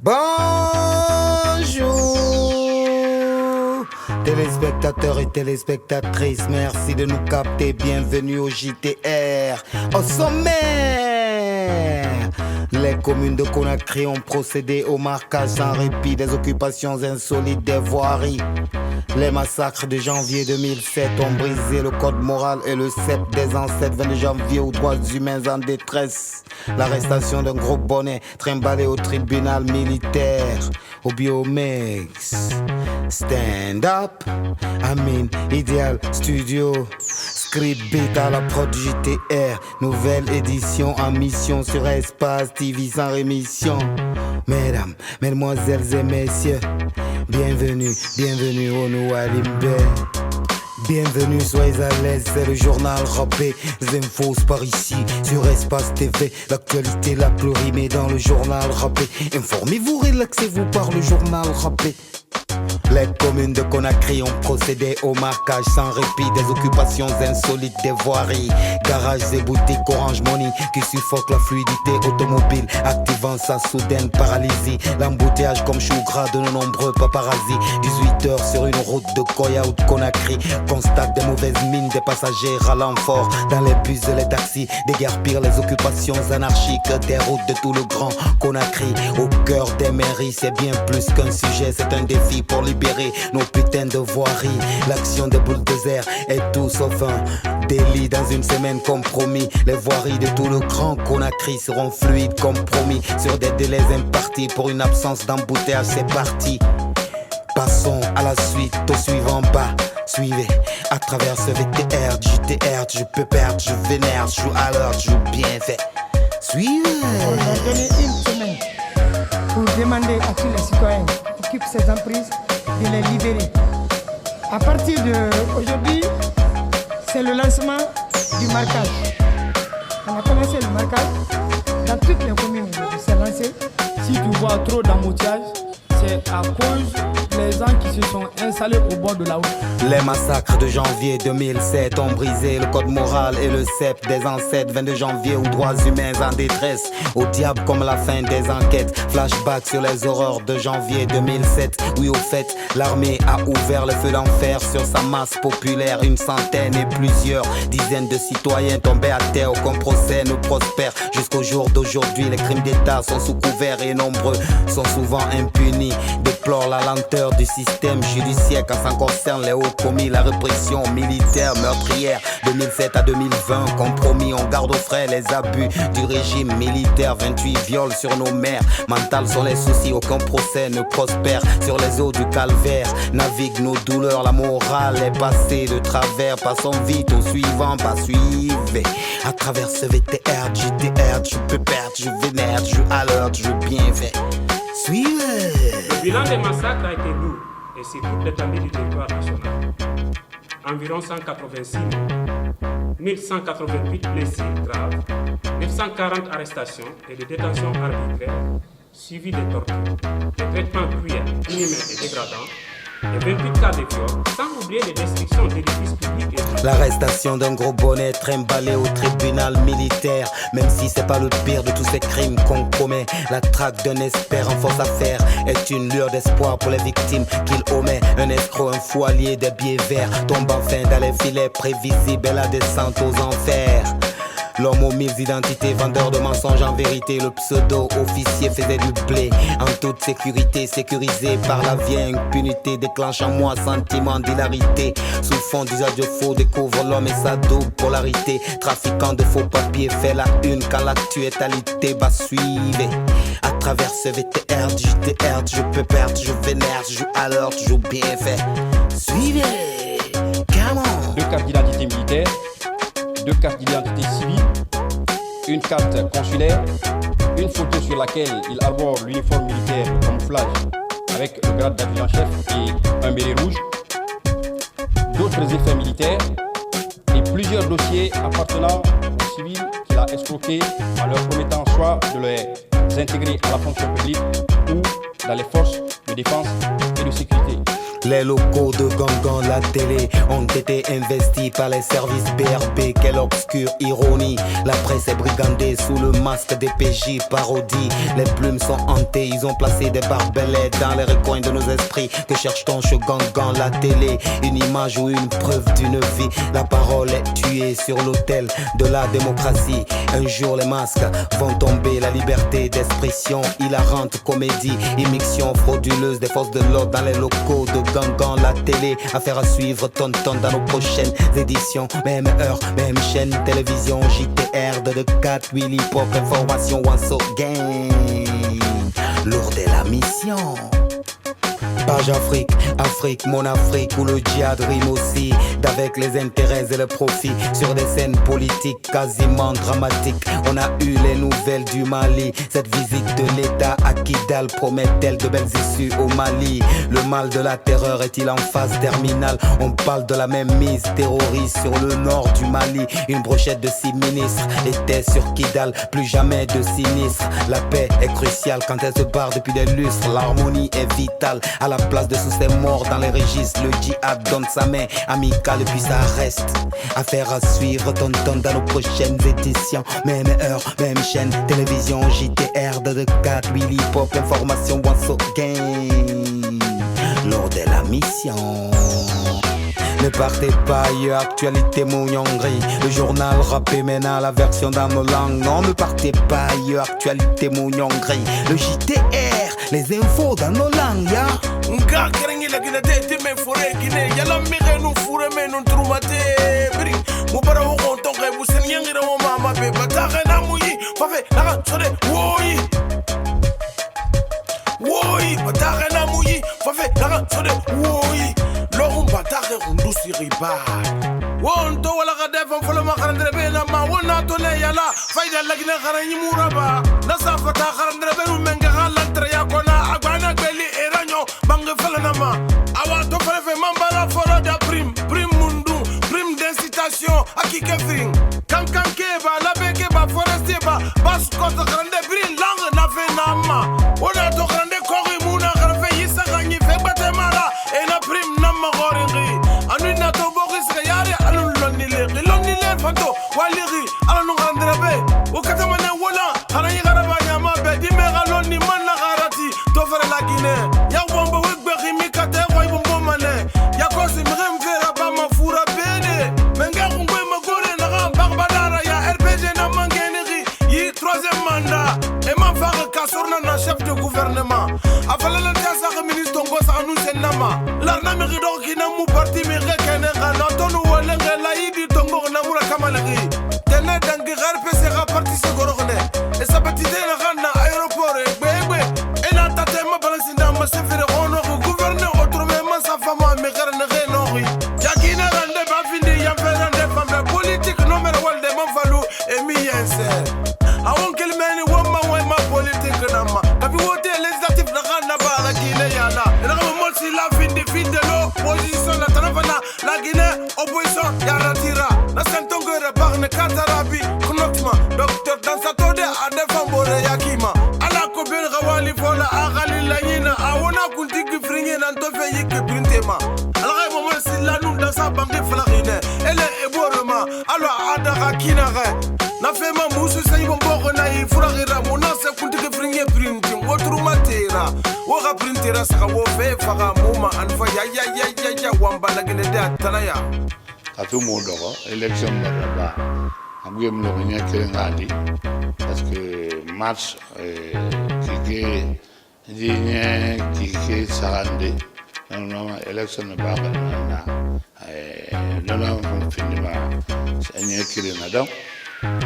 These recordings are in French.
Bonjour téléspectateurs et téléspectatrices, merci de nous capter, bienvenue au JTR. Au sommaire, les communes de Conakry ont procédé au marquage sans répit des occupations insolites des voiries. Les massacres de janvier 2007 ont brisé le code moral et le sceptre des ancêtres 22 janvier aux droits humains en détresse. L'arrestation d'un gros bonnet trimballé au tribunal militaire, au Biomex. Stand up, Amin, Ideal Studio. Script beat à la prod JTR. Nouvelle édition en mission sur Espace TV sans rémission. Mesdames, mesdemoiselles et messieurs, bienvenue, bienvenue au Noualimbe. Bienvenue, soyez à l'aise, c'est le journal rappé. Les infos par ici, sur Espace TV. L'actualité la plus rimée dans le journal rappé. Informez-vous, relaxez-vous par le journal rappé. Les communes de Conakry ont procédé au marquage sans répit des occupations insolites des voiries. Garages et boutiques Orange Money qui suffoquent la fluidité automobile, activant sa soudaine paralysie. L'embouteillage comme chou gras de nos nombreux paparazzis. 18 heures sur une route de Koya ou de Conakry. Constate des mauvaises mines des passagers râlant fort dans les bus et les taxis. Déguerpir les occupations anarchiques des routes de tout le grand Conakry. Au cœur des mairies, c'est bien plus qu'un sujet, c'est un défi pour libérer nos putains de voiries. L'action des bulldozers est tout sauf un délit. Dans une semaine compromis, les voiries de tout le grand Conakry seront fluides comme promis. Sur des délais impartis pour une absence d'embouteillage, c'est parti. Passons à la suite, au suivant bas. Suivez à travers ce VTR, JTR, je peux perdre, je vénère, je joue à l'heure, je joue bien fait. Suivez. On a donné une semaine pour demander à tous les citoyens qui occupent ces emprises de les libérer. À partir d'aujourd'hui, c'est le lancement du marquage. On a commencé le marquage dans toutes les communes où c'est lancé. Si tu vois trop d'embouteillage, c'est à cause des gens qui se sont installés au bord de la route. Les massacres de janvier 2007 ont brisé le code moral et le sceptre des ancêtres 22 janvier aux droits humains en détresse. Au diable comme la fin des enquêtes. Flashback sur les horreurs de janvier 2007. Oui, au fait, l'armée a ouvert le feu d'enfer sur sa masse populaire. Une centaine et plusieurs dizaines de citoyens tombaient à terre. Aucun procès ne prospère. Jusqu'au jour d'aujourd'hui, les crimes d'État sont sous couvert et nombreux sont souvent impunis. Déplore la lenteur du système judiciaire quand ça concerne les hauts commis. La répression militaire meurtrière 2007 à 2020. Compromis, on garde au frais les abus du régime militaire. 28 viols sur nos mères. Mental sont les soucis, aucun procès ne prospère. Sur les eaux du calvaire naviguent nos douleurs. La morale est passée de travers. Passons vite au suivant, pas suivez. À travers ce VTR, JTR, je peux perdre, je vénère, je joue à l'heure, je joue bien fait. Suivez. Le bilan des massacres a été lourd et c'est toute l'étendue du territoire national. Environ 186 1188 blessés graves, 940 arrestations et de détentions arbitraires, suivies des tortures, des traitements cruels, inhumains et dégradants, et 28 cas de viol, sans oublier les destructions d'édifices publics et l'arrestation d'un gros bonnet trimballé au tribunal militaire. Même si c'est pas le pire de tous ces crimes qu'on commet, la traque d'un espère en force à faire est une lueur d'espoir pour les victimes qu'il omet. Un escroc, un fou allié des billets verts tombe enfin dans les filets prévisibles et la descente aux enfers. L'homme aux mille identités, vendeur de mensonges en vérité. Le pseudo-officier faisait du blé en toute sécurité, sécurisé par la vieille impunité. Déclenche en moi sentiment d'hilarité. Sous fond d'usage de faux, découvre l'homme et sa double polarité. Trafiquant de faux papiers, fait la une quand l'actu est alité. Bah suivez, à travers ce VTR, JTR, je peux perdre, je vénère, je joue à l'heure, je joue bien fait. Suivez, come on. 2 cartes d'identité militaire, 2 cartes d'identité civile, une carte consulaire, une photo sur laquelle il arbore l'uniforme militaire de camouflage avec le grade d'adjudant-chef et un béret rouge, d'autres effets militaires et plusieurs dossiers appartenant aux civils qu'il a escroqués en leur promettant soit de les intégrer à la fonction publique ou dans les forces de défense et de de sécurité. Les locaux de Gangan, la télé, ont été investis par les services BRP. Quelle obscure ironie. La presse est brigandée sous le masque des PJ parodie. Les plumes sont hantées, ils ont placé des barbelés dans les recoins de nos esprits. Que cherche-t-on chez Gangan, la télé? Une image ou une preuve d'une vie? La parole est tuée sur l'autel de la démocratie. Un jour les masques vont tomber, la liberté d'expression, hilarante comédie, immixtion frauduleuse des forces de l'ordre dans les locaux de Gangan, la télé, affaire à suivre, tonton dans nos prochaines éditions. Même heure, même chaîne, télévision, JTR, de 4, Willy Pop, information, once again. Lourde est la mission. Page Afrique, Afrique, mon Afrique, où le djihad rime aussi d'avec les intérêts et le profit sur des scènes politiques quasiment dramatiques. On a eu les nouvelles du Mali. Cette visite de l'État à Kidal promet-elle de belles issues au Mali? Le mal de la terreur est-il en phase terminale? On parle de la même mise terroriste sur le nord du Mali. Une brochette de 6 ministres était sur Kidal, plus jamais de sinistre. La paix est cruciale quand elle se barre depuis des lustres. L'harmonie est vitale. À la place de sous ces morts dans les registres, le djihad donne sa main amicale et puis ça reste. Affaire à suivre, tonton dans nos prochaines éditions. Même heure, même chaîne, télévision, JTR, de 4, Willy Pop, information, once again. Lourde est la mission. Ne partez pas ailleurs, actualité mouniongri. Le journal rappé maintenant la version dans nos langues. Non, ne partez pas ailleurs, actualité mouniongri. Le JTR, les infos dans nos langues, ya. Nga kerengi la gina te me fore gine yala mi genu fure me nun trumate bri mo para wo konton kay bu sen yangi ro mama be bataka na muyi fa fe na sore woyi bataka na muyi fa fe na sore woyi lo bataka undu siriba won to wala ga defam folo ma kharandre be na ma wona to le yala fayda la gina kharanyi muraba na safata kharandre be menga halantre ya kona agana beli eranyo bange felanama awa to fefe mambala foro da prime mundu prime d'incitation akike fring kan keba la beke ba forestier ba bas ko to grande brin lang na fe nama ona to grande kori muna garfe yisa ganyi fe batemala e na prime nama goringi anu na to boris yare anu lonile fanto waliri anu grande be o katamane wala harayi garaba nyama be dimera lonni manna garati to fere la Guinée ya bomba wegbe khimika te koy bombo mane ya kosi mrem vera ba mafura bene menga kungwe magore na barbadara ya RPG na mangeneri yi 3e mandat et man fara kasorna na chef de gouvernement afala la tiasa ministre tongo sa nous senama la na mi rido kina mu parti mi rekene kana tonu wala ngela idi tongo na mura kamalagi tene dangi garpe se parti se gorone et sa petite na kana aéroport bebe et na tate ma balancinda ma se fere ono gouverneur autrement sa femme me garne renori yakina rande ba findi ya ferande femme politique number 1 de mon valou et mi yense awon kelmeni wamma ma politique nama kabi wote législatif na kana ba la Guinée yana na ma mol si la findi lo opposition la tanafana la Guinée opposition ya ratira na sentongere barne katarabi knotma docteur dans sa tode a defambore yakima ala ko ben rawali fola agali la yina awona kuntigi fringe nan to fe yike brintema ala ga mo si la nu dans sa banque flagine ele eborema ala ada hakina ga na fe ma musu sai bombo na yi furagira mo na se kuntigi fringe printing wotruma tera wo ga printera sa wo fe faga muma anfa ya wamba la gine da tanaya kafi mo dogo election ba amgem lo nya kelengadi parce que match qui qui sarande non election ba na non fini ba nya kelena donc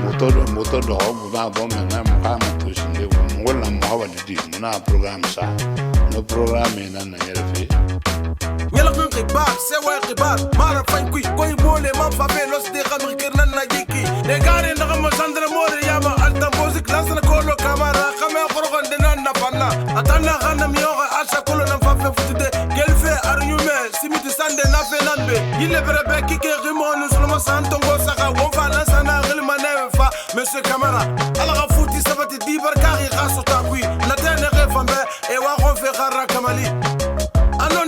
moto do ba bon na ma to sinde wala mo ba di na programme ça le programme na yelfe yala kan kibar se wa kibar mara fan kui koy bole man fa belos de américain nan na yiki de gare na ma sandra more yama alta music lasna kolo kamera kame khorogon de nan na fanna atana khana miyoga asha kolo nan fa fe futude gelfe arnyume simiti sande na fe nanbe yile berebe kike rimon sulma santongo saka won fa lansana gilmane fa monsieur camera ala ga futi sabati dibar kari khaso takwi na tene refambe e wa ron fe khara kamali ano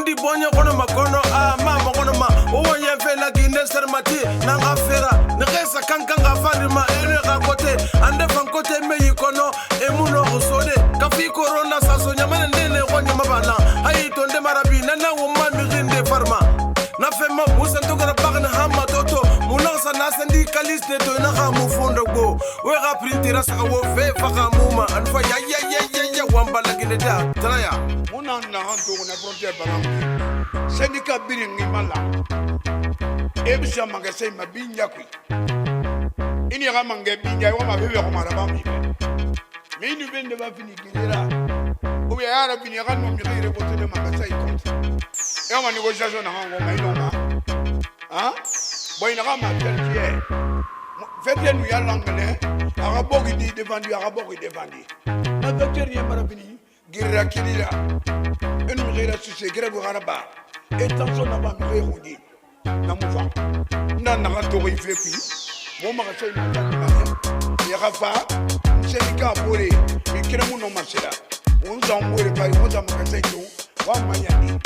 sermati nanga fera ne resa kankanga farima ene ka kote ande fan kote me yikono e muno osode kafi corona saso nyamane ndene ko nyama bana hayi to nde marabi nana wo mami rinde farma na fema musa ndogara bagna hama toto munasa na syndicaliste to na ha mu fondo go we ga printera sa wo fe fa ga muma anfa ya wamba la gine da traya muna na hanto na frontier baram syndicat biringi mala ebisa magase mabinya ku ini ga mange binya wa mabebe ko maraba mi mais nous venons de va finir guerra ou bien ara finir ga no mi gire ko tele magase compte et on va négociation na hango mai no ma hein boy na ga ma peltier fait bien nous ya l'anglais arabo qui défendu arabo qui défendu na docteur ya marabini guerra kirira une guerra succès guerra go garaba et tension na ba mi rendi na mufa ndana ga to go ifepi mo ma ga sai na ya ga fa syndicat bore mi kira mu no masera on za mbore pa on za ma sai to wa manyani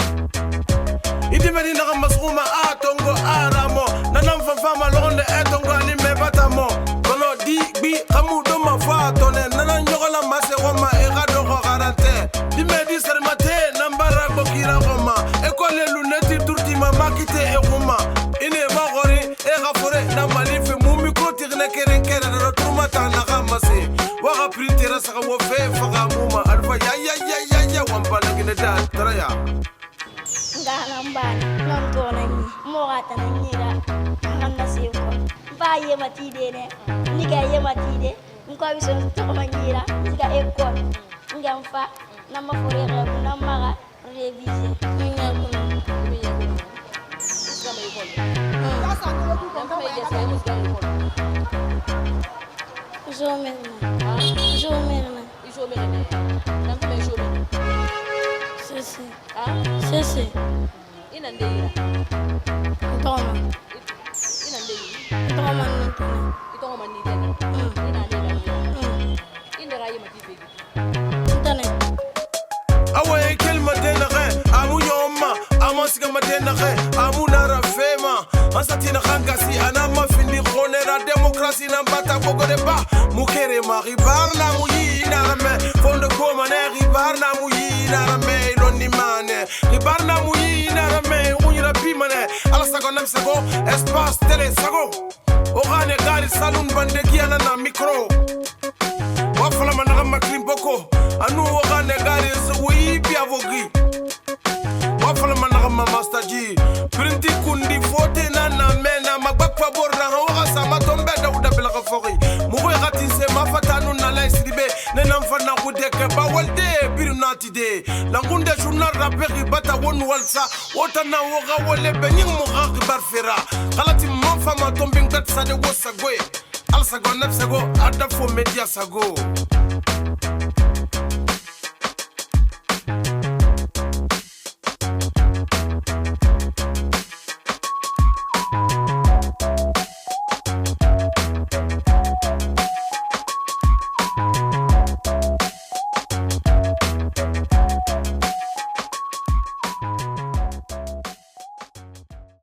idimeni na masuma atongo aramo nanam fa fama londe etongo ani me batamo kono di bi amudo ma fa tone nanan nyogola mase woma e ga do go garante di me di sermate nambara bokira goma e ko le luneti turti mama kite e goma ine ba gori e ga fore na malife mu micro tirne keren keren na turma ta na ga mase wa ga printera sa wo fe fa ga muma alfa ya wamba la gine da traya Galamban, non tonani, morata nira, nanda seko. Ba ye matide ne, niga ye matide, nko biso to mangira, niga ekol. Ngamfa, na mafore rebu na mara réviser. Niga kuno. Sama ekol. Sasa ndio tuko kama Jomerna. Sese. Inandeira. Toma. Inandeira. Toma nitene. Toma nitene. Inandeira. Indera yema tifegi. Tane. Awe kelma tena khe, amu yoma, amasiga matena khe, amu nara fema. Ansatina khangasi anama fini khonera demokrasi na bata bogo de ba. Mukere ma ribar na muyi na me, fondo koma ne ribar na muyi na me. Ribarna muyi na rame unyira pimane ala sago nam sago espace télé sago ogane gari salon bande kiana na micro wafala manaka maklim boko anu ogane gari zuwi bia vogi wafala manaka master ji printi kundi fote na mena magbak favor na hawa sama tombe da uda bila khafori mugo gati se mafatanu na la sidibe nenam fana kudeke bawalde birunatide langunde journal raperi bata won walsa wota na woga wole bening mo akbar fera khalati mon fama tombing dat sa de wosagoy al sago nafsago adafo media sago